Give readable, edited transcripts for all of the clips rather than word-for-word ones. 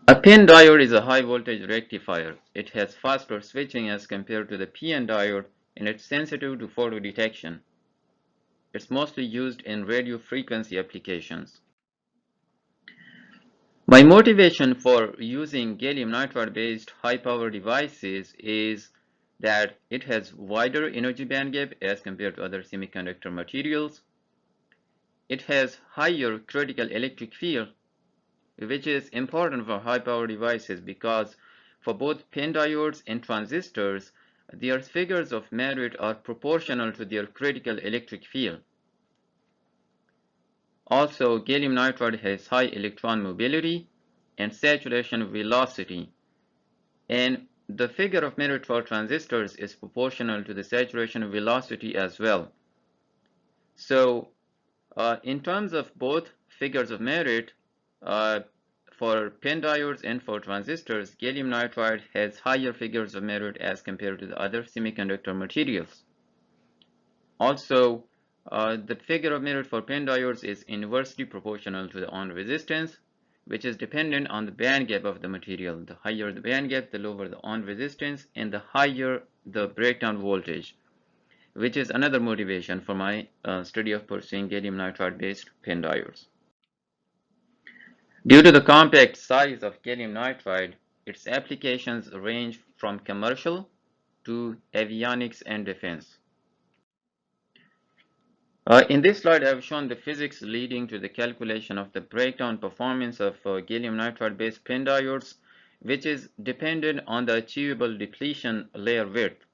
A PIN diode is a high voltage rectifier. It has faster switching as compared to the PN diode, and it's sensitive to photo detection. It's mostly used in radio frequency applications. My motivation for using gallium nitride based high power devices is that it has wider energy bandgap as compared to other semiconductor materials. It has higher critical electric field, which is important for high power devices because for both PIN diodes and transistors, their figures of merit are proportional to their critical electric field. Also, gallium nitride has high electron mobility and saturation velocity, and the figure of merit for transistors is proportional to the saturation velocity as well. So, in terms of both figures of merit, for PIN diodes and for transistors, gallium nitride has higher figures of merit as compared to the other semiconductor materials. Also, the figure of merit for PIN diodes is inversely proportional to the on resistance, which is dependent on the band gap of the material. The higher the band gap, the lower the on resistance, and the higher the breakdown voltage, which is another motivation for my study of pursuing gallium nitride based PIN diodes. Due to the compact size of gallium nitride, its applications range from commercial to avionics and defense. In this slide, I have shown the physics leading to the calculation of the breakdown performance of gallium nitride based PIN diodes, which is dependent on the achievable depletion layer width,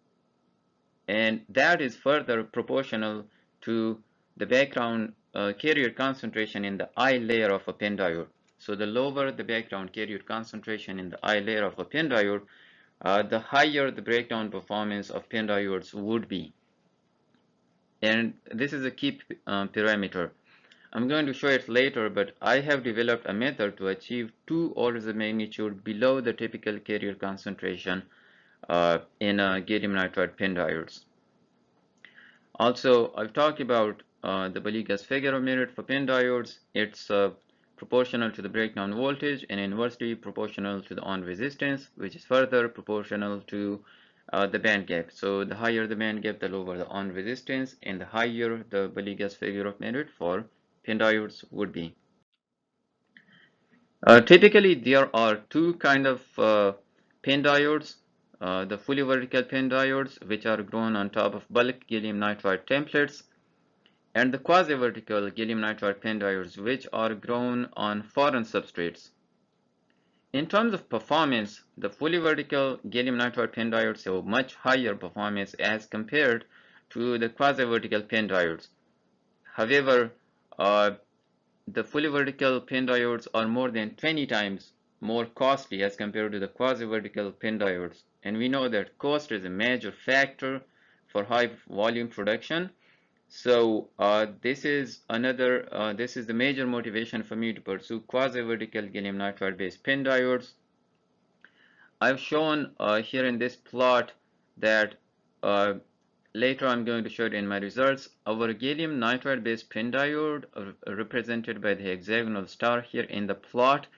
and that is further proportional to the background carrier concentration in the I layer of a PIN diode. So the lower the background carrier concentration in the I layer of a PIN diode, the higher the breakdown performance of PIN diodes would be. And this is a key parameter. I'm going to show it later, but I have developed a method to achieve 2 orders of magnitude below the typical carrier concentration in gallium nitride PIN diodes. Also, I've talked about the Baligas figure of merit for PIN diodes. It's proportional to the breakdown voltage and inversely proportional to the on resistance, which is further proportional to the band gap. So the higher the band gap, the lower the on resistance, and the higher the Baligas figure of merit for PIN diodes would be. Typically, there are two kind of PIN diodes. The fully vertical PIN diodes, which are grown on top of bulk gallium nitride templates, and the quasi-vertical gallium nitride PIN diodes, which are grown on foreign substrates. In terms of performance, the fully vertical gallium nitride PIN diodes have much higher performance as compared to the quasi-vertical PIN diodes. However, the fully vertical PIN diodes are more than 20 times more costly as compared to the quasi-vertical PIN diodes. And we know that cost is a major factor for high volume production. So this is the major motivation for me to pursue quasi-vertical gallium nitride based PIN diodes. I've shown here in this plot that later I'm going to show it in my results. Our gallium nitride based PIN diode, represented by the hexagonal star here in the plot,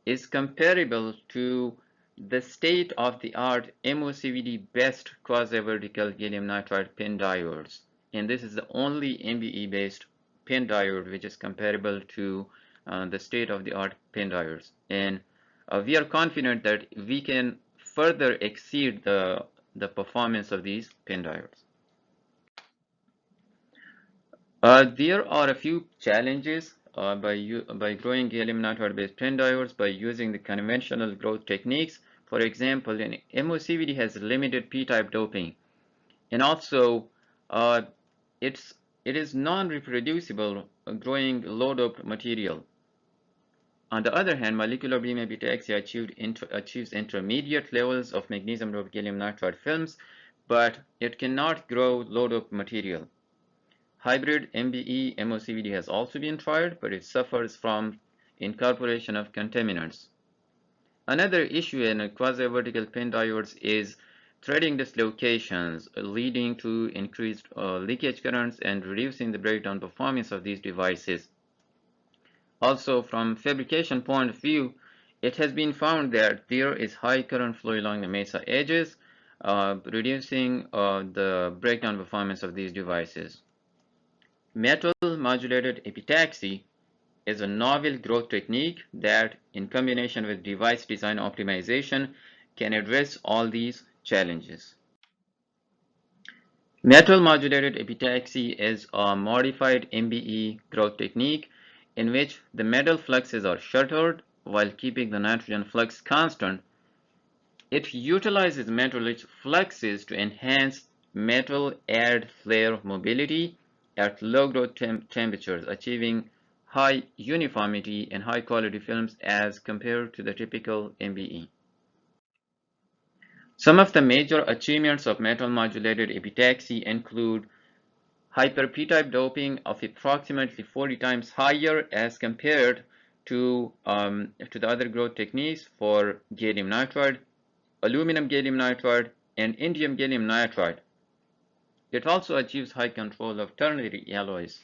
is comparable to the state-of-the-art MOCVD best quasi-vertical gallium nitride PIN diodes. And this is the only MBE based PIN diode which is comparable to the state-of-the-art PIN diodes. And we are confident that we can further exceed the performance of these PIN diodes. There are a few challenges by growing gallium nitride based PIN diodes by using the conventional growth techniques. For example, an MOCVD has limited p-type doping, and also it is non-reproducible growing low-doped material. On the other hand, molecular beam epitaxy achieves intermediate levels of magnesium-doped gallium nitride films, but it cannot grow low-doped material. Hybrid MBE MOCVD has also been tried, but it suffers from incorporation of contaminants. Another issue in quasi-vertical PIN diodes is threading dislocations, leading to increased leakage currents and reducing the breakdown performance of these devices. Also, from fabrication point of view, it has been found that there is high current flow along the mesa edges, reducing the breakdown performance of these devices. Metal modulated epitaxy is a novel growth technique that, in combination with device design optimization, can address all these challenges. Metal modulated epitaxy is a modified MBE growth technique in which the metal fluxes are shuttered while keeping the nitrogen flux constant. It utilizes metal-rich fluxes to enhance metal add flare mobility at low growth temperatures, achieving high uniformity and high quality films as compared to the typical MBE. Some of the major achievements of metal modulated epitaxy include hyper p-type doping of approximately 40 times higher as compared to the other growth techniques for gallium nitride, aluminum gallium nitride, and indium gallium nitride. It also achieves high control of ternary alloys.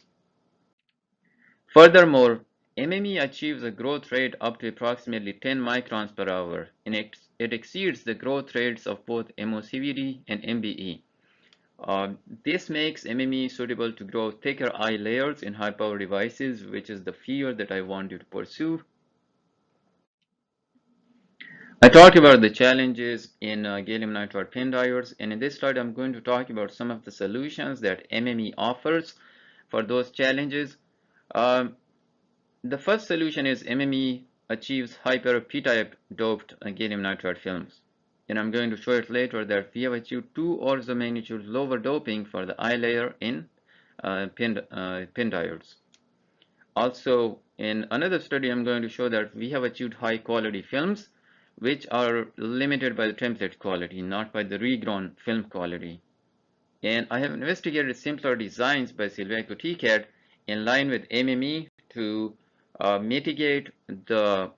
Furthermore, MME achieves a growth rate up to approximately 10 microns per hour, and it exceeds the growth rates of both MOCVD and MBE. This makes MME suitable to grow thicker eye layers in high power devices, which is the field that I want you to pursue. I talked about the challenges in gallium nitride pin diodes, and in this slide I'm going to talk about some of the solutions that MME offers for those challenges. The first solution is MME achieves hyper p-type doped gallium nitride films. And I'm going to show it later that we have achieved 2 orders of magnitude lower doping for the eye layer in pin diodes. Also, in another study, I'm going to show that we have achieved high quality films, which are limited by the template quality, not by the regrown film quality. And I have investigated simpler designs by Silvaco TCAD in line with MME to mitigate the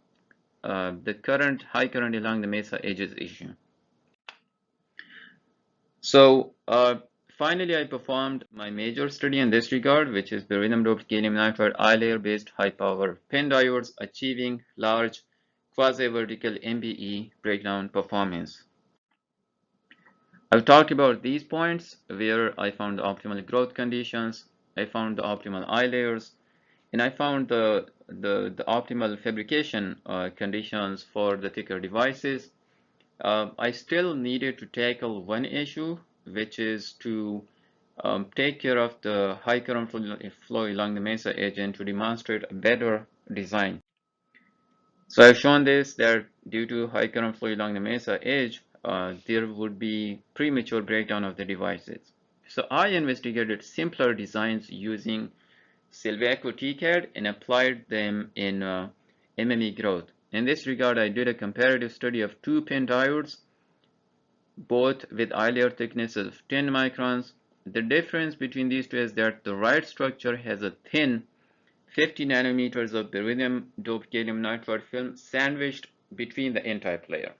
high current along the mesa edges issue. So finally, I performed my major study in this regard, which is the beryllium doped gallium nitride eye layer based high power pin diodes achieving large quasi-vertical MBE breakdown performance. I've talked about these points where I found the optimal growth conditions, I found the optimal eye layers, and I found the optimal fabrication conditions for the thicker devices. I still needed to tackle one issue, which is to take care of the high current flow along the mesa edge and to demonstrate a better design. So I've shown this that due to high current flow along the mesa edge, there would be premature breakdown of the devices. So I investigated simpler designs using Silvaco TCAD and applied them in MME growth. In this regard, I did a comparative study of 2 pin diodes, both with eye layer thicknesses of 10 microns. The difference between these two is that the right structure has a thin 50 nanometers of beryllium doped gallium nitride film sandwiched between the n-type layer,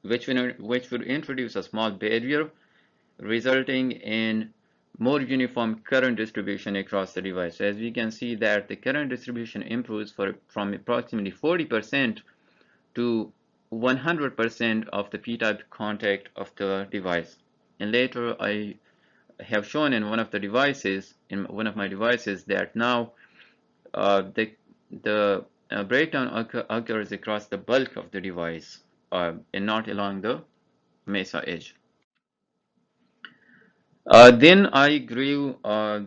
which would introduce a small barrier, resulting in more uniform current distribution across the device. So as we can see that the current distribution improves from approximately 40% to 100% of the p-type contact of the device. And later I have shown in one of my devices that now the breakdown occurs across the bulk of the device and not along the mesa edge. Then I grew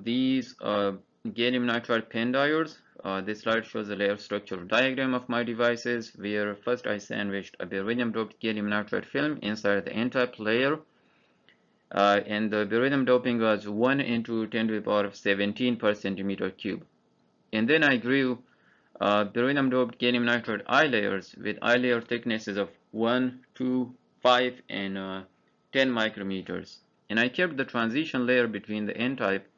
these gallium nitride pin diodes. This slide shows a layer structure diagram of my devices, where first I sandwiched a beryllium doped gallium nitride film inside the n-type layer, and the beryllium doping was 1 into 10 to the power of 17 per centimeter cube. And then I grew beryllium doped gallium nitride eye layers with eye layer thicknesses of 1, 2, 5, and 10 micrometers. And I kept the transition layer between the n-type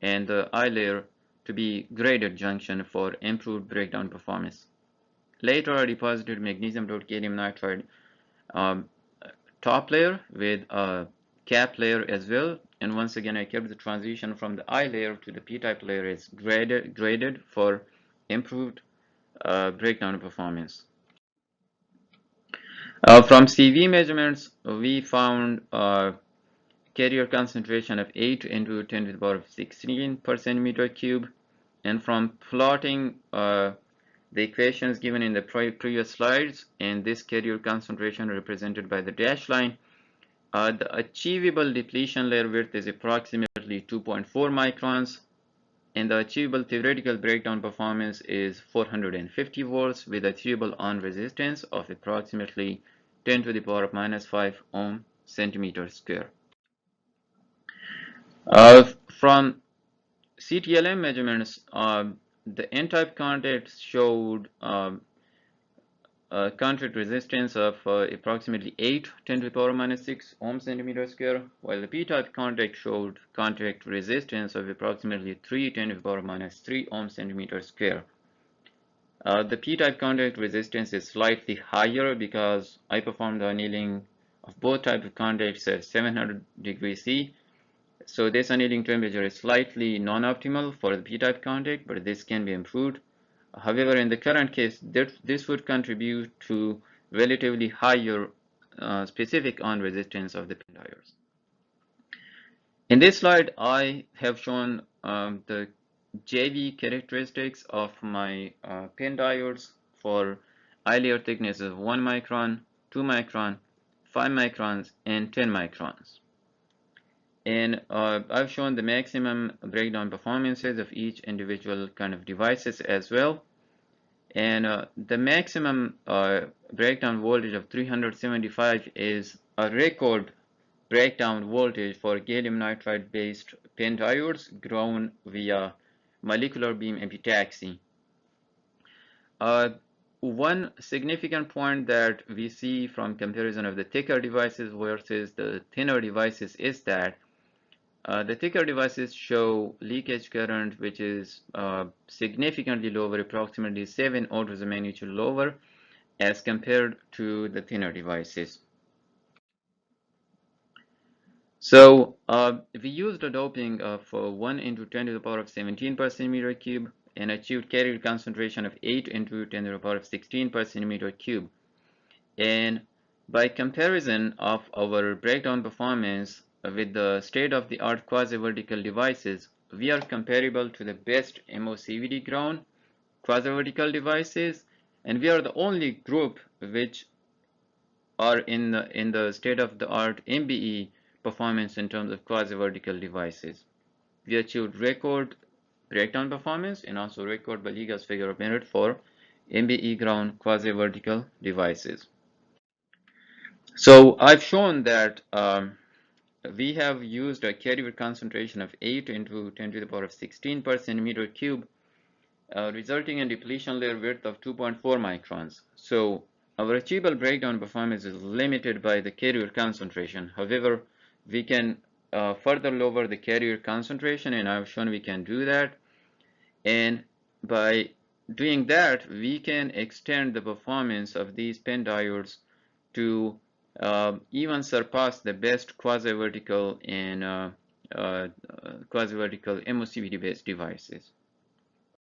and the eye layer to be graded junction for improved breakdown performance. Later, I deposited magnesium doped gallium nitride top layer with a cap layer as well. And once again, I kept the transition from the eye layer to the p-type layer as graded for improved breakdown performance. From CV measurements, we found carrier concentration of 8 into 10 to the power of 16 per centimeter cube. And from plotting the equations given in the previous slides and this carrier concentration represented by the dashed line, the achievable depletion layer width is approximately 2.4 microns, and the achievable theoretical breakdown performance is 450 volts with achievable on resistance of approximately 10 to the power of minus 5 ohm centimeter square. From CTLM measurements, the N-type contacts showed contact resistance of approximately 8 10 to the power minus 6 ohm centimeter square, while the P-type contact showed contact resistance of approximately 3 10 to the power minus 3 ohm centimeter square. The P-type contact resistance is slightly higher because I performed the annealing of both types of contacts at 700 degrees C. So this annealing temperature is slightly non-optimal for the P-type contact, but this can be improved. However, in the current case, this would contribute to relatively higher specific on resistance of the pin diodes. In this slide, I have shown the JV characteristics of my pin diodes for eye layer thickness of 1 micron, 2 micron, 5 microns, and 10 microns. And I've shown the maximum breakdown performances of each individual kind of devices as well. And the maximum breakdown voltage of 375 is a record breakdown voltage for gallium nitride based pin diodes grown via molecular beam epitaxy. One significant point that we see from comparison of the thicker devices versus the thinner devices is that the thicker devices show leakage current which is significantly lower, approximately 7 orders of magnitude lower as compared to the thinner devices. So we used a doping of 1 into 10 to the power of 17 per centimeter cube and achieved carrier concentration of 8 into 10 to the power of 16 per centimeter cube. And by comparison of our breakdown performance with the state-of-the-art quasi-vertical devices, we are comparable to the best MOCVD ground quasi-vertical devices, and we are the only group which are in the state-of-the-art MBE performance in terms of quasi-vertical devices. We achieved record breakdown performance and also record Baligas figure of merit for MBE ground quasi-vertical devices. So I've shown that we have used a carrier concentration of 8 into 10 to the power of 16 per centimeter cube, resulting in depletion layer width of 2.4 microns. So our achievable breakdown performance is limited by the carrier concentration. However, we can further lower the carrier concentration, and I've shown we can do that. And by doing that, we can extend the performance of these pin diodes to even surpass the best quasi-vertical and quasi-vertical MOCVD based devices.